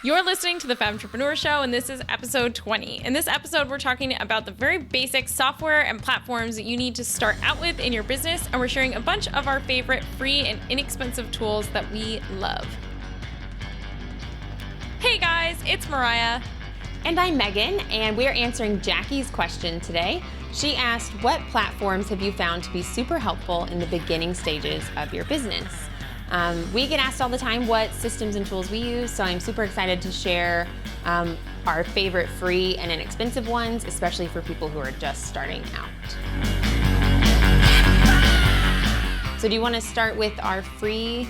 You're listening to the Femtrepreneur Show, and this is episode 20. In this episode, we're talking about the very basic software and platforms that you need to start out with in your business, and we're sharing a bunch of our favorite free and inexpensive tools that we love. Hey guys, it's Mariah. And I'm Megan, and we're answering Jackie's question today. She asked, what platforms have you found to be super helpful in the beginning stages of your business? We get asked all the time what systems and tools we use, so I'm super excited to share our favorite free and inexpensive ones, especially for people who are just starting out. So do you want to start with our free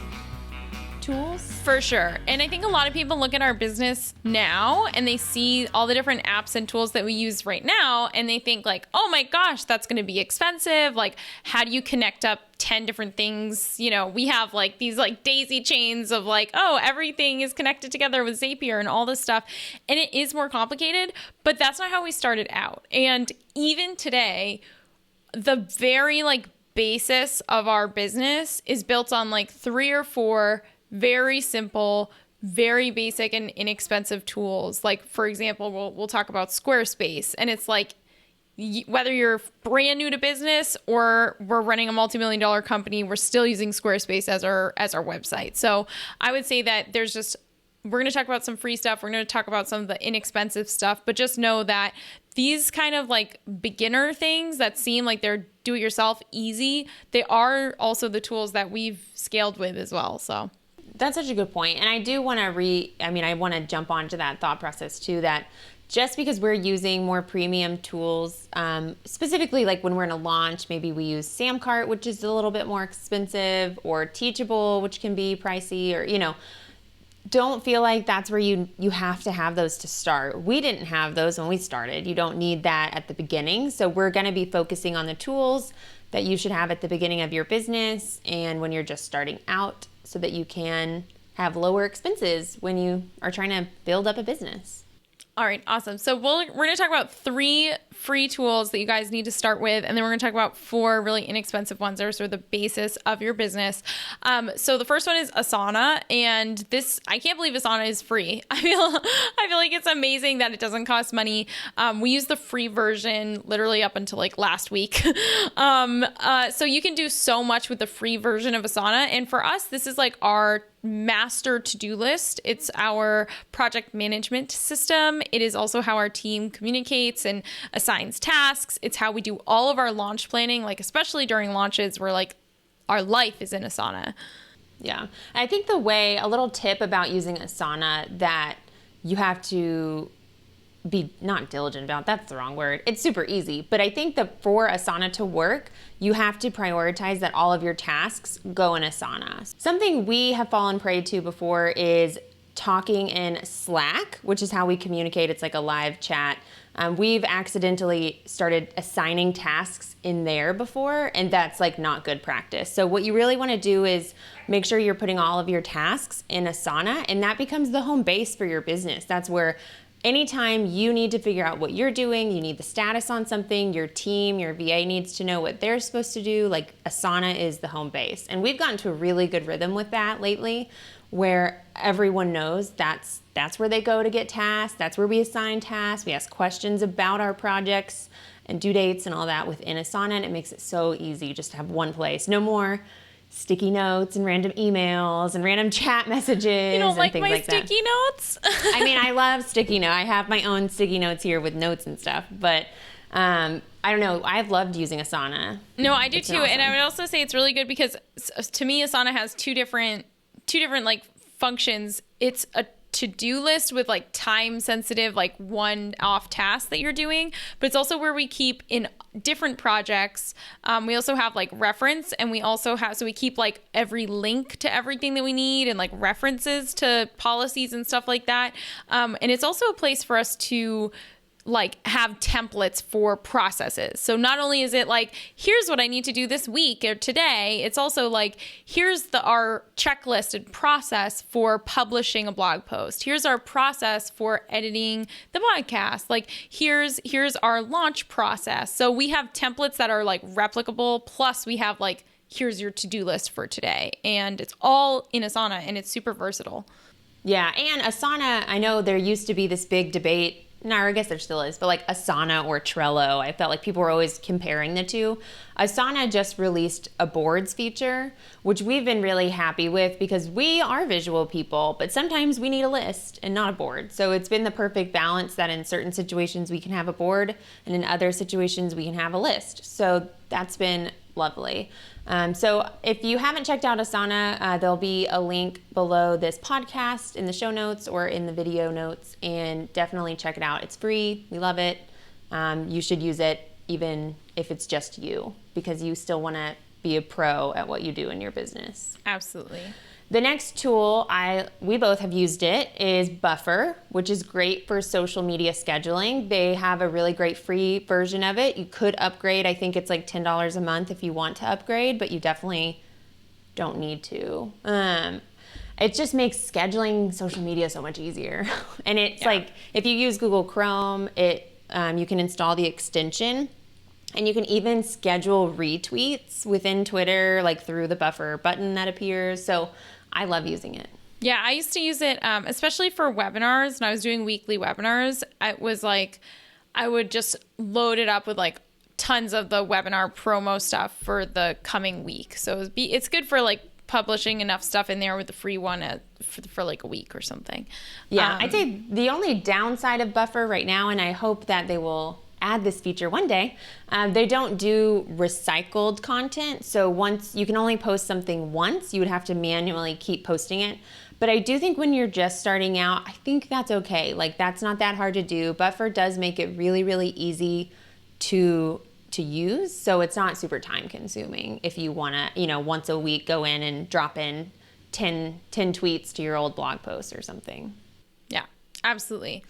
tools? For sure. And I think a lot of people look at our business now and they see all the different apps and tools that we use right now and they think like, oh my gosh, that's going to be expensive. Like, how do you connect up 10 different things? You know, we have like these like daisy chains of like, oh, everything is connected together with Zapier and all this stuff. And it is more complicated, but that's not how we started out. And even today, the very like basis of our business is built on like 3 or 4 very simple, very basic and inexpensive tools. Like, for example, we'll talk about Squarespace. And it's like, whether you're brand new to business or we're running a multi-million-dollar company, we're still using Squarespace as our website. So I would say that we're going to talk about some free stuff. We're going to talk about some of the inexpensive stuff, but just know that these kind of like beginner things that seem like they're do-it-yourself easy, they are also the tools that we've scaled with as well. So that's such a good point. And I do want to I want to jump onto that thought process too, that just because we're using more premium tools, specifically like when we're in a launch, maybe we use SamCart, which is a little bit more expensive, or Teachable, which can be pricey, or, you know, don't feel like that's where you have to have those to start. We didn't have those when we started. You don't need that at the beginning. So we're going to be focusing on the tools that you should have at the beginning of your business and when you're just starting out, so that you can have lower expenses when you are trying to build up a business. All right, awesome. So we're going to talk about 3 free tools that you guys need to start with, and then we're going to talk about 4 really inexpensive ones that are sort of the basis of your business. So the first one is Asana, and I can't believe Asana is free. I feel like it's amazing that it doesn't cost money. We use the free version literally up until like last week. So you can do so much with the free version of Asana, and for us, this is like our master to-do list. It's our project management system. It is also how our team communicates and assigns tasks. It's how we do all of our launch planning, like especially during launches where like our life is in Asana. Yeah. I think a little tip about using Asana that you have to be not diligent about, that's the wrong word. It's super easy. But I think that for Asana to work, you have to prioritize that all of your tasks go in Asana. Something we have fallen prey to before is talking in Slack, which is how we communicate. It's like a live chat. We've accidentally started assigning tasks in there before, and that's like not good practice. So what you really want to do is make sure you're putting all of your tasks in Asana, and that becomes the home base for your business. That's where anytime you need to figure out what you're doing, you need the status on something, your team, your VA needs to know what they're supposed to do, like Asana is the home base. And we've gotten to a really good rhythm with that lately, where everyone knows that's where they go to get tasks, that's where we assign tasks, we ask questions about our projects and due dates and all that within Asana, and it makes it so easy just to have one place. No more sticky notes and random emails and random chat messages. You don't and like things my like sticky that. notes? I mean, I love sticky notes. I have my own sticky notes here with notes and stuff, but I don't know. I've loved using Asana. No, I do too. Awesome. And I would also say it's really good because to me, Asana has two different like functions. It's a to-do list with like time sensitive, like one-off tasks that you're doing, but it's also where we keep in different projects. We also have like reference, and we also have, so we keep like every link to everything that we need and like references to policies and stuff like that. And it's also a place for us to like have templates for processes. So not only is it like, here's what I need to do this week or today, it's also like, here's our checklist and process for publishing a blog post. Here's our process for editing the podcast. Like here's our launch process. So we have templates that are like replicable. Plus we have like, here's your to-do list for today. And it's all in Asana and it's super versatile. Yeah, and Asana, I know there used to be this big debate. No, I guess there still is, but like Asana or Trello, I felt like people were always comparing the two. Asana just released a boards feature, which we've been really happy with because we are visual people, but sometimes we need a list and not a board. So it's been the perfect balance that in certain situations we can have a board and in other situations we can have a list. So that's been lovely. So if you haven't checked out Asana, there'll be a link below this podcast in the show notes or in the video notes, and definitely check it out. It's free. We love it. You should use it even if it's just you, because you still want to be a pro at what you do in your business. Absolutely. The next tool, we both have used it, is Buffer, which is great for social media scheduling. They have a really great free version of it. You could upgrade. I think it's like $10 a month if you want to upgrade, but you definitely don't need to. It just makes scheduling social media so much easier. And it's like, if you use Google Chrome, you can install the extension. And you can even schedule retweets within Twitter, like through the Buffer button that appears. So I love using it. Yeah, I used to use it, especially for webinars. When I was doing weekly webinars, it was like I would just load it up with like tons of the webinar promo stuff for the coming week. So it's good for like publishing enough stuff in there with the free one for like a week or something. Yeah, I'd say the only downside of Buffer right now, and I hope that they will add this feature one day, they don't do recycled content. So once you can only post something once, you would have to manually keep posting it. But I do think when you're just starting out, I think that's okay. Like, that's not that hard to do. Buffer does make it really, really easy to use. So it's not super time consuming if you want to, once a week go in and drop in 10 tweets to your old blog post or something. Yeah, absolutely.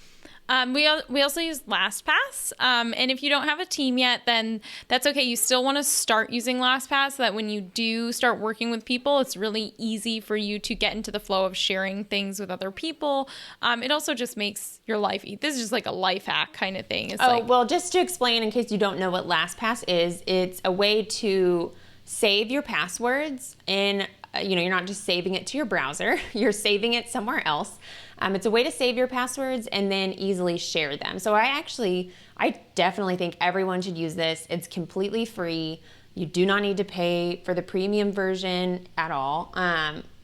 We also use LastPass, and if you don't have a team yet, then that's okay. You still want to start using LastPass so that when you do start working with people, it's really easy for you to get into the flow of sharing things with other people. It also just makes your life this is just like a life hack kind of thing. Well, just to explain in case you don't know what LastPass is, it's a way to save your passwords and you're not just saving it to your browser, you're saving it somewhere else. It's a way to save your passwords and then easily share them. So I definitely think everyone should use this. It's completely free. You do not need to pay for the premium version at all.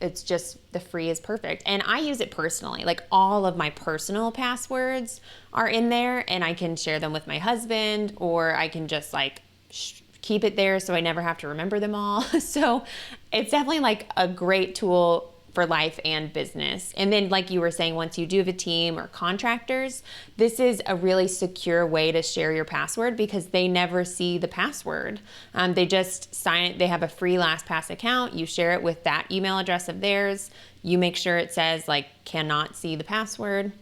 It's just the free is perfect. And I use it personally. Like, all of my personal passwords are in there, and I can share them with my husband, or I can just like keep it there so I never have to remember them all. So it's definitely like a great tool for life and business. And then, like you were saying, once you do have a team or contractors, this is a really secure way to share your password because they never see the password. They just sign it. They have a free LastPass account. You share it with that email address of theirs. You make sure it says like cannot see the password.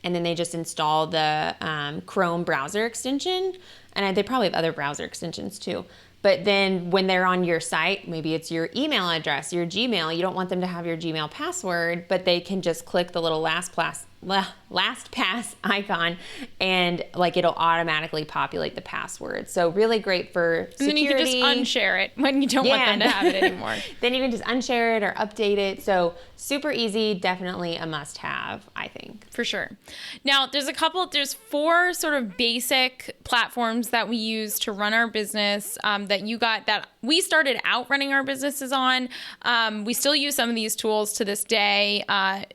And then they just install the Chrome browser extension. And they probably have other browser extensions too. But then when they're on your site, maybe it's your email address, your Gmail, you don't want them to have your Gmail password, but they can just click the little LastPass icon and like it'll automatically populate the password. So really great for security. And then you can just unshare it when you don't want them to have it anymore. Then you can just unshare it or update it. So super easy, definitely a must have, I think. For sure. Now there's 4 sort of basic platforms that we use to run our business that we started out running our businesses on. We still use some of these tools to this day,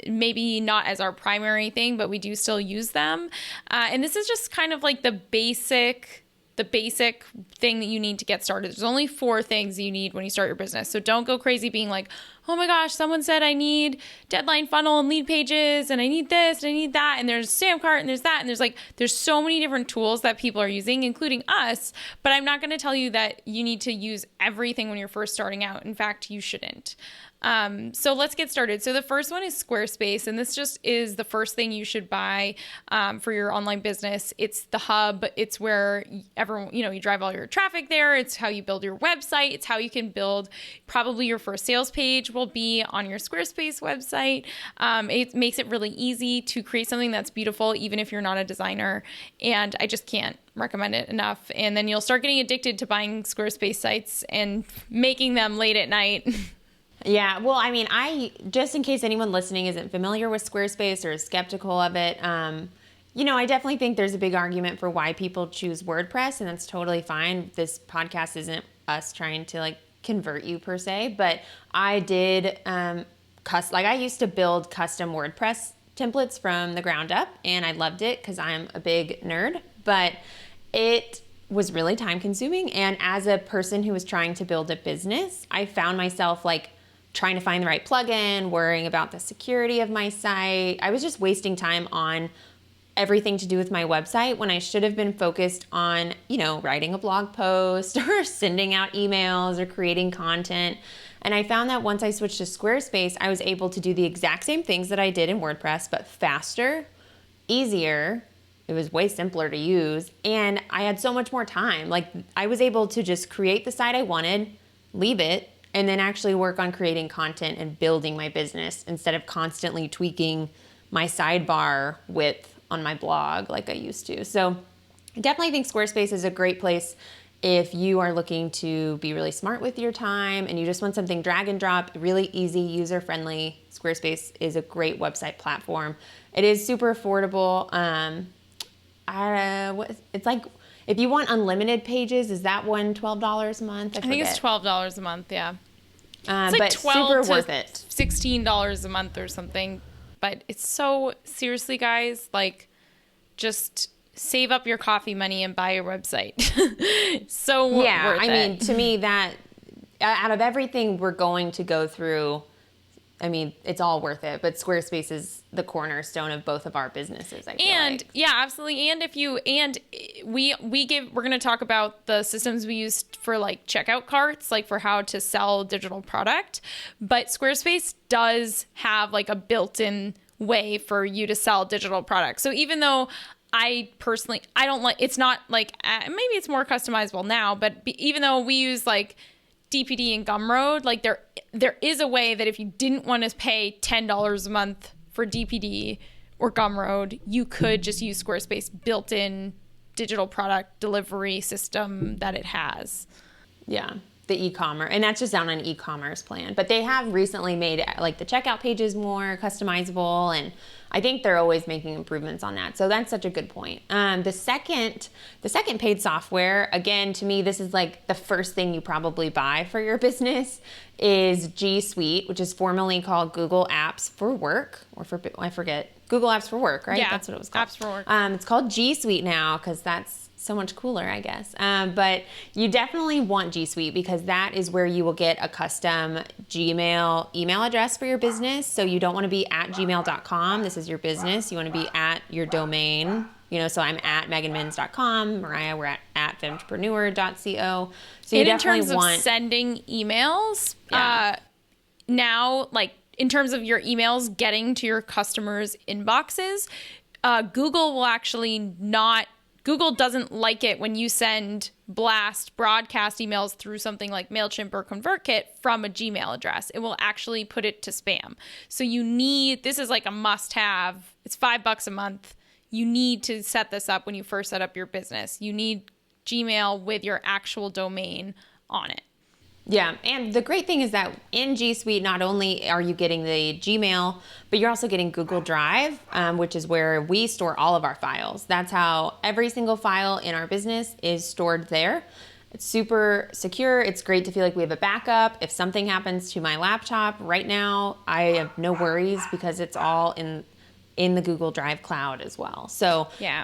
maybe not as our primary thing, but we do still use them. And this is just kind of like the basic thing that you need to get started. There's only 4 things you need when you start your business. So don't go crazy being like, oh my gosh, someone said I need deadline funnel and LeadPages and I need this and I need that. And there's SamCart and there's that. And there's so many different tools that people are using, including us. But I'm not going to tell you that you need to use everything when you're first starting out. In fact, you shouldn't. So let's get started. So the first one is Squarespace, and this just is the first thing you should buy for your online business. It's the hub. It's where everyone, you drive all your traffic there. It's how you build your website. It's how you can build probably your first sales page will be on your Squarespace website. It makes it really easy to create something that's beautiful, even if you're not a designer. And I just can't recommend it enough. And then you'll start getting addicted to buying Squarespace sites and making them late at night. Yeah, well, I mean, just in case anyone listening isn't familiar with Squarespace or is skeptical of it, I definitely think there's a big argument for why people choose WordPress, and that's totally fine. This podcast isn't us trying to like convert you per se, but I did, I used to build custom WordPress templates from the ground up, and I loved it because I'm a big nerd, but it was really time consuming. And as a person who was trying to build a business, I found myself like trying to find the right plugin, worrying about the security of my site. I was just wasting time on everything to do with my website when I should have been focused on, writing a blog post or sending out emails or creating content. And I found that once I switched to Squarespace, I was able to do the exact same things that I did in WordPress, but faster, easier. It was way simpler to use. And I had so much more time. Like, I was able to just create the site I wanted, leave it, and then actually work on creating content and building my business instead of constantly tweaking my sidebar width on my blog like I used to. So I definitely think Squarespace is a great place if you are looking to be really smart with your time and you just want something drag and drop, really easy, user-friendly. Squarespace is a great website platform. It is super affordable. It's like, if you want unlimited pages, is that one $12 a month? I think it's $12 a month, yeah. It's like but 12 super to worth it. $16 a month or something. But it's so, seriously, guys, like, just save up your coffee money and buy your website. So worth it. I mean, to me, that out of everything we're going to go through, I mean, it's all worth it. But Squarespace is the cornerstone of both of our businesses, I feel like. Yeah, absolutely. And we're going to talk about the systems we use for like checkout carts, like for how to sell digital product. But Squarespace does have like a built-in way for you to sell digital products. So even though I don't like, it's not like, maybe it's more customizable now, but even though we use like DPD and Gumroad, like there is a way that if you didn't want to pay $10 a month for DPD or Gumroad, you could just use Squarespace built-in digital product delivery system that it has. Yeah, the e-commerce, and that's just on an e-commerce plan. But they have recently made like the checkout pages more customizable, and I think they're always making improvements on that. So that's such a good point. The second paid software, again, to me, this is like the first thing you probably buy for your business, is G Suite, which is formerly called Google Apps for Work, or I forget, Google Apps for Work, right? Yeah, that's what it was called. Apps for Work. It's called G Suite now because that's so much cooler, I guess. But you definitely want G Suite because that is where you will get a custom Gmail email address for your business. So you don't want to be at gmail.com. This is your business. You want to be at your domain. So I'm at meganmins.com. Mariah, we're at femtrepreneur.co. So you definitely in terms of sending emails, now, like in terms of your emails getting to your customers' inboxes, Google will actually not. Google doesn't like it when you send broadcast emails through something like MailChimp or Convertkit from a Gmail address. It will actually put it to spam. So this is like a must-have. It's $5 a month. You need to set this up when you first set up your business. You need Gmail with your actual domain on it. Yeah, and the great thing is that in G Suite, not only are you getting the Gmail, but you're also getting Google Drive, which is where we store all of our files. That's how every single file in our business is stored there. It's super secure. It's great to feel like we have a backup. If something happens to my laptop right now, I have no worries because it's all in the Google Drive cloud as well. So yeah,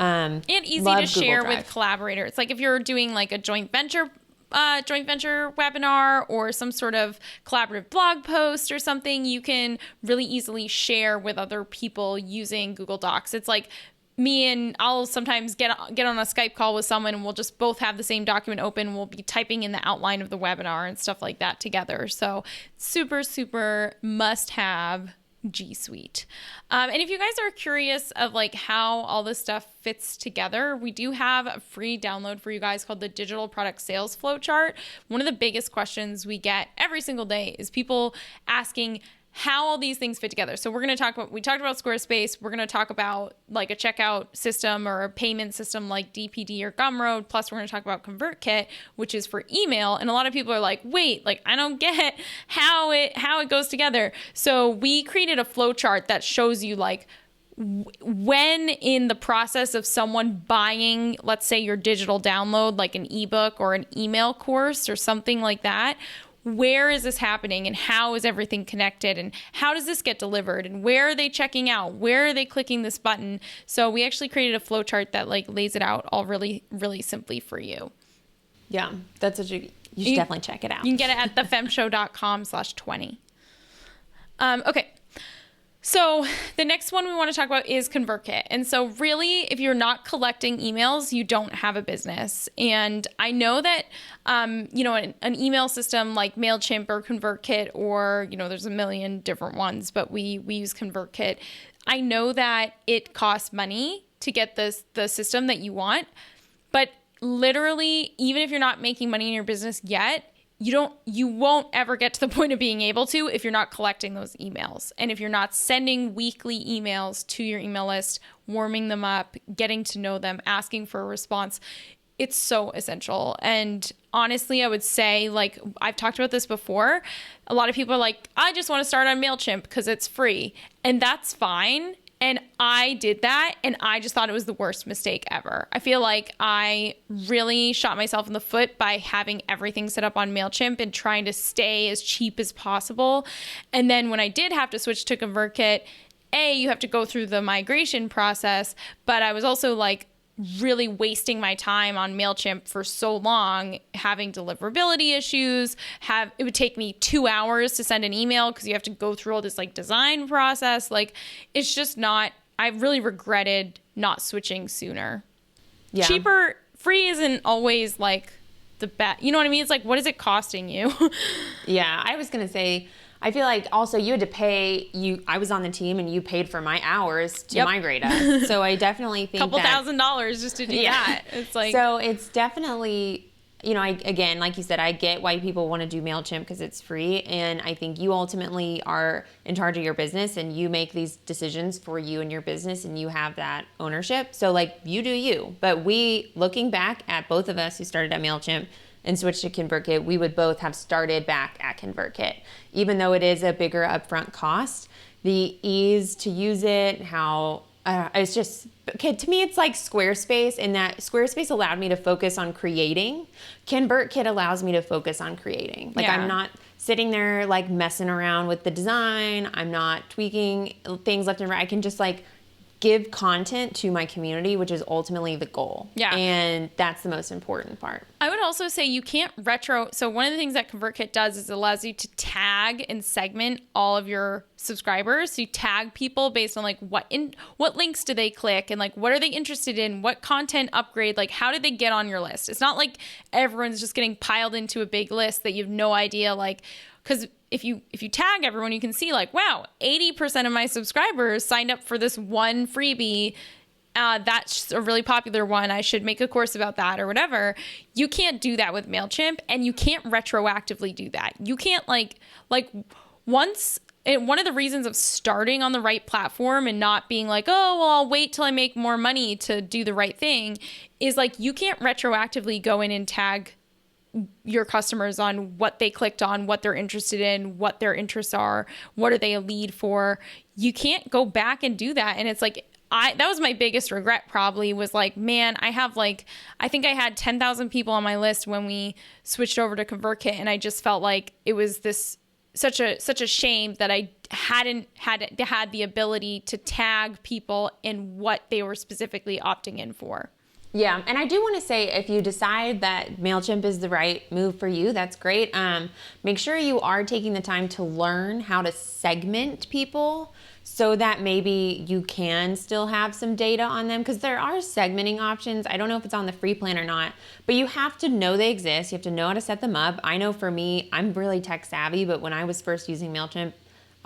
and easy to share with collaborators. It's like if you're doing like a joint venture webinar or some sort of collaborative blog post or something, you can really easily share with other people using Google Docs. It's like me and I'll sometimes get on a Skype call with someone and we'll just both have the same document open. We'll be typing in the outline of the webinar and stuff like that together. So super, super must have G Suite. And if you guys are curious of like how all this stuff fits together, we do have a free download for you guys called the Digital Product Sales Flowchart. One of the biggest questions we get every single day is people asking, how all these things fit together. So we talked about Squarespace. We're going to talk about like a checkout system or a payment system like DPD or Gumroad. Plus we're going to talk about Convertkit, which is for email. And a lot of people are like, wait, like I don't get how it goes together. So we created a flowchart that shows you like when in the process of someone buying, let's say your digital download, like an ebook or an email course or something like that, where is this happening and how is everything connected and how does this get delivered and where are they checking out? Where are they clicking this button? So we actually created a flowchart that like lays it out all really, really simply for you. Yeah, that's you should definitely check it out. You can get it at thefemshow.com/20. Okay. So the next one we want to talk about is Convertkit. And so really, if you're not collecting emails, you don't have a business. And I know that, an email system like MailChimp or Convertkit, or, there's a million different ones, but we use Convertkit. I know that it costs money to get the system that you want, but literally, even if you're not making money in your business yet, you won't ever get to the point of being able to if you're not collecting those emails. And if you're not sending weekly emails to your email list, warming them up, getting to know them, asking for a response, it's so essential. And honestly, I would say, like, I've talked about this before. A lot of people are like, I just want to start on MailChimp because it's free. And that's fine. And I did that, and I just thought it was the worst mistake ever. I feel like I really shot myself in the foot by having everything set up on MailChimp and trying to stay as cheap as possible. And then when I did have to switch to ConvertKit, you have to go through the migration process, but I was also like really wasting my time on MailChimp for so long, having deliverability issues. It would take me 2 hours to send an email because you have to go through all this like design process. Like, it's just not, I really regretted not switching sooner. Yeah. Cheaper, free isn't always like the best. You know what I mean? It's like, what is it costing you? Yeah, I was going to say, I feel like also you had to pay, I was on the team and you paid for my hours to migrate us. So I definitely think $2,000 just to do that. It's like, so it's definitely, again, like you said, I get why people want to do MailChimp because it's free. And I think you ultimately are in charge of your business and you make these decisions for you and your business and you have that ownership. So like you do you, but looking back at both of us who started at MailChimp and switched to ConvertKit, we would both have started back at ConvertKit. Even though it is a bigger upfront cost, the ease to use it, it's just, to me, it's like Squarespace, in that Squarespace allowed me to focus on creating. ConvertKit allows me to focus on creating. Like, I'm not sitting there like messing around with the design. I'm not tweaking things left and right. I can just like give content to my community, which is ultimately the goal. Yeah. And that's the most important part. I would also say you can't So one of the things that ConvertKit does is it allows you to tag and segment all of your subscribers. So you tag people based on like what links do they click and like what are they interested in, what content upgrade, like how did they get on your list? It's not like everyone's just getting piled into a big list that you have no idea, like, because if you tag everyone, you can see like, wow, 80% of my subscribers signed up for this one freebie. That's a really popular one. I should make a course about that or whatever. You can't do that with MailChimp, and you can't retroactively do that. You can't like once. And one of the reasons of starting on the right platform and not being like, oh, well, I'll wait till I make more money to do the right thing is like, you can't retroactively go in and tag your customers on what they clicked on, what they're interested in, what their interests are, what are they a lead for. You can't go back and do that. And it's like, that was my biggest regret probably was like, man, I think I had 10,000 people on my list when we switched over to ConvertKit. And I just felt like it was such a shame that I hadn't had the ability to tag people in what they were specifically opting in for. Yeah, and I do want to say, if you decide that MailChimp is the right move for you, that's great. Make sure you are taking the time to learn how to segment people so that maybe you can still have some data on them, because there are segmenting options. I don't know if it's on the free plan or not, but you have to know they exist. You have to know how to set them up. I know for me, I'm really tech savvy, but when I was first using MailChimp,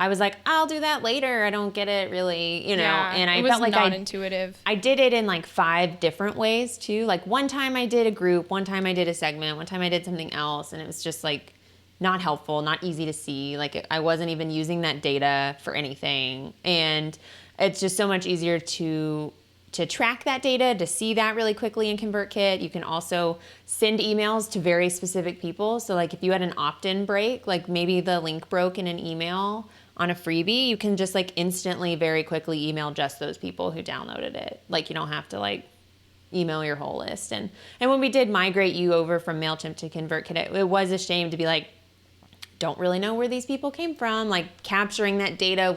I was like, I'll do that later. I don't get it really, and I felt like not intuitive. I did it in like 5 different ways too. Like one time I did a group, one time I did a segment, one time I did something else. And it was just like, not helpful, not easy to see. Like I wasn't even using that data for anything. And it's just so much easier to track that data, to see that really quickly in Convertkit. You can also send emails to very specific people. So like if you had an opt-in break, like maybe the link broke in an email on a freebie, you can just like instantly, very quickly email just those people who downloaded it. Like you don't have to like email your whole list. And when we did migrate you over from MailChimp to Convertkit, it was a shame to be like, don't really know where these people came from. Like capturing that data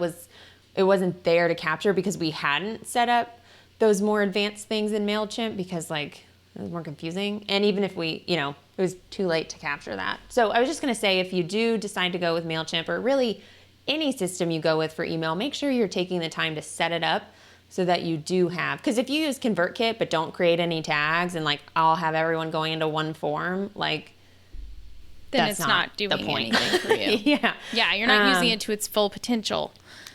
it wasn't there to capture because we hadn't set up those more advanced things in MailChimp, because like it was more confusing. And even if we, it was too late to capture that. So I was just going to say, if you do decide to go with MailChimp, or really any system you go with for email, make sure you're taking the time to set it up so that you do have, because if you use Convertkit but don't create any tags and like I'll have everyone going into one form, like then that's it's not doing anything for you. Yeah. Yeah, you're not using it to its full potential.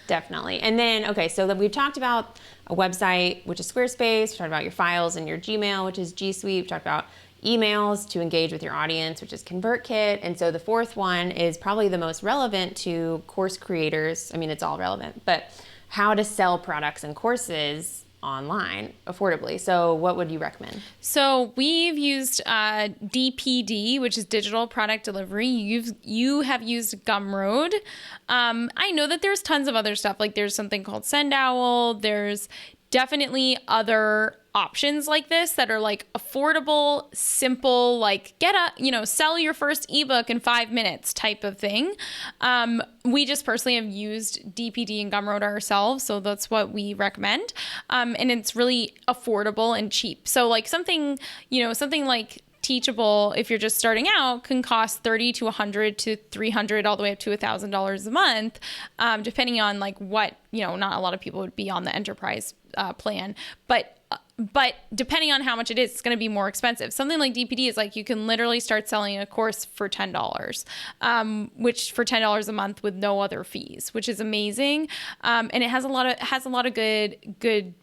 Definitely. And then, okay, so then we've talked about a website, which is Squarespace. We talked about your files and your Gmail, which is G Suite. We talked about emails to engage with your audience, which is Convertkit. And so the fourth one is probably the most relevant to course creators. I mean, it's all relevant, but how to sell products and courses online affordably. So what would you recommend? So we've used DPD, which is digital product delivery. You have used Gumroad. I know that there's tons of other stuff. Like there's something called SendOwl. There's definitely other options like this that are like affordable, simple, like sell your first ebook in 5 minutes type of thing. We just personally have used DPD and Gumroad ourselves, so that's what we recommend. And it's really affordable and cheap. So like something like Teachable, if you're just starting out, can cost $30 to $100 to $300 all the way up to $1,000 a month, depending on like what, not a lot of people would be on the enterprise plan, but depending on how much it is, it's going to be more expensive. Something like DPD is like you can literally start selling a course for $10, which for $10 a month with no other fees, which is amazing. And it has a lot of good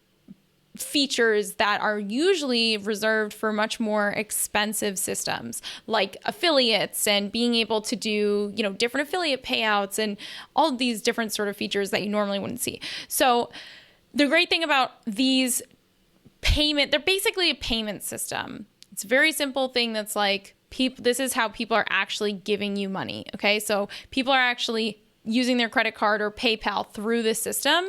features that are usually reserved for much more expensive systems, like affiliates and being able to do, different affiliate payouts and all of these different sort of features that you normally wouldn't see. So the great thing about these they're basically a payment system. It's a very simple thing that's like, this is how people are actually giving you money. Okay. So people are actually using their credit card or PayPal through this system.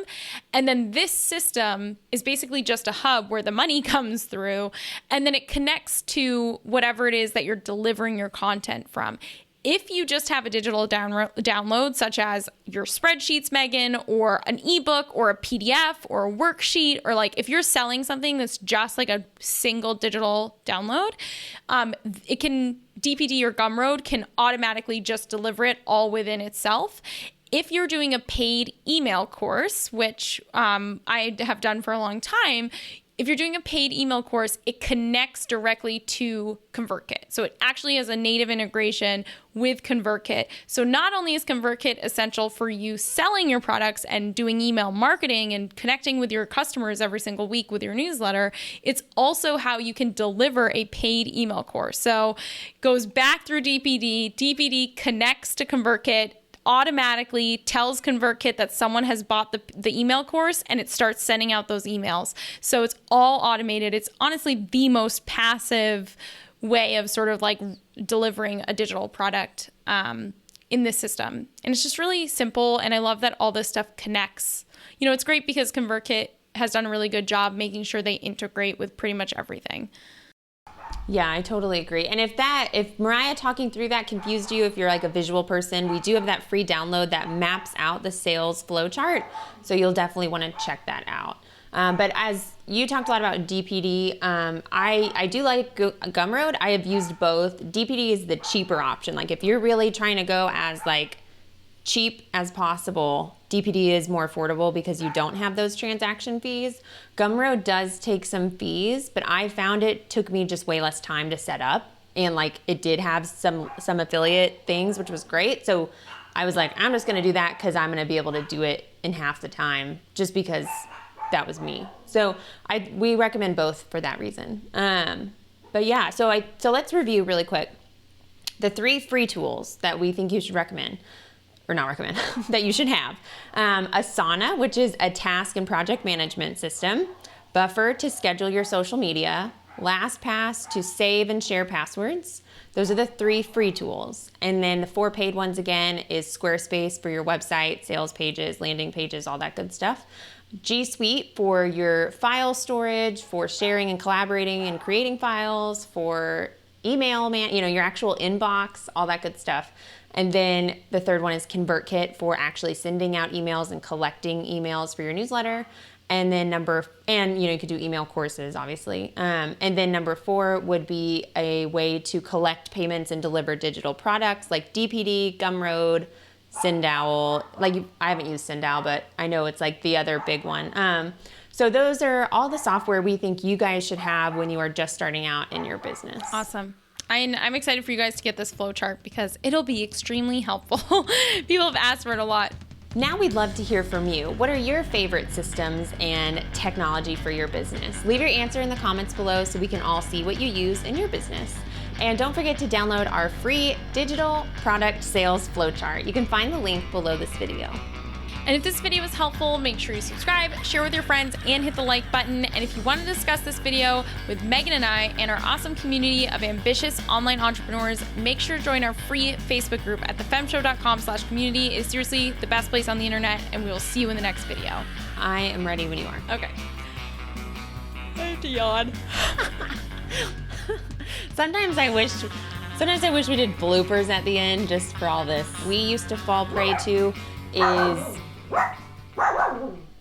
And then this system is basically just a hub where the money comes through, and then it connects to whatever it is that you're delivering your content from. If you just have a digital download, such as your spreadsheets, Megan, or an ebook or a PDF or a worksheet, or like if you're selling something that's just like a single digital download, DPD or Gumroad can automatically just deliver it all within itself. If you're doing a paid email course, which I have done for a long time, if you're doing a paid email course, it connects directly to Convertkit. So it actually has a native integration with Convertkit. So not only is Convertkit essential for you selling your products and doing email marketing and connecting with your customers every single week with your newsletter, it's also how you can deliver a paid email course. So it goes back through DPD. DPD connects to Convertkit, automatically tells Convertkit that someone has bought the email course, and it starts sending out those emails. So it's all automated. It's honestly the most passive way of sort of like delivering a digital product in this system. And it's just really simple. And I love that all this stuff connects. It's great because Convertkit has done a really good job making sure they integrate with pretty much everything. Yeah, I totally agree. And if Mariah talking through that confused you, if you're like a visual person, we do have that free download that maps out the sales flowchart. So you'll definitely want to check that out. But as you talked a lot about DPD, I do like Gumroad. I have used both. DPD is the cheaper option. Like if you're really trying to go as like cheap as possible, DPD is more affordable because you don't have those transaction fees. Gumroad does take some fees, but I found it took me just way less time to set up, and like it did have some affiliate things, which was great. So I was like, I'm just going to do that because I'm going to be able to do it in half the time, just because that was me. So we recommend both for that reason. But yeah, so let's review really quick. the 3 free tools that we think you should recommend, or not recommend, that you should have. Asana, which is a task and project management system. Buffer to schedule your social media. LastPass to save and share passwords. Those are the 3 free tools. And then the 4 paid ones again is Squarespace for your website, sales pages, landing pages, all that good stuff. G Suite for your file storage, for sharing and collaborating and creating files, for email, your actual inbox, all that good stuff. And then the 3rd one is Convertkit for actually sending out emails and collecting emails for your newsletter. And then you could do email courses, obviously. And then number 4 would be a way to collect payments and deliver digital products like DPD, Gumroad, Sendowl. I haven't used Sendowl, but I know it's like the other big one. So those are all the software we think you guys should have when you are just starting out in your business. Awesome. I'm excited for you guys to get this flowchart because it'll be extremely helpful. People have asked for it a lot. Now we'd love to hear from you. What are your favorite systems and technology for your business? Leave your answer in the comments below so we can all see what you use in your business. And don't forget to download our free digital product sales flowchart. You can find the link below this video. And if this video was helpful, make sure you subscribe, share with your friends, and hit the like button. And if you want to discuss this video with Megan and I and our awesome community of ambitious online entrepreneurs, make sure to join our free Facebook group at thefemshow.com/community. It's seriously the best place on the internet, and we will see you in the next video. I am ready when you are. Okay. I have to yawn. Sometimes I wish we did bloopers at the end just for all this. We used to fall prey to is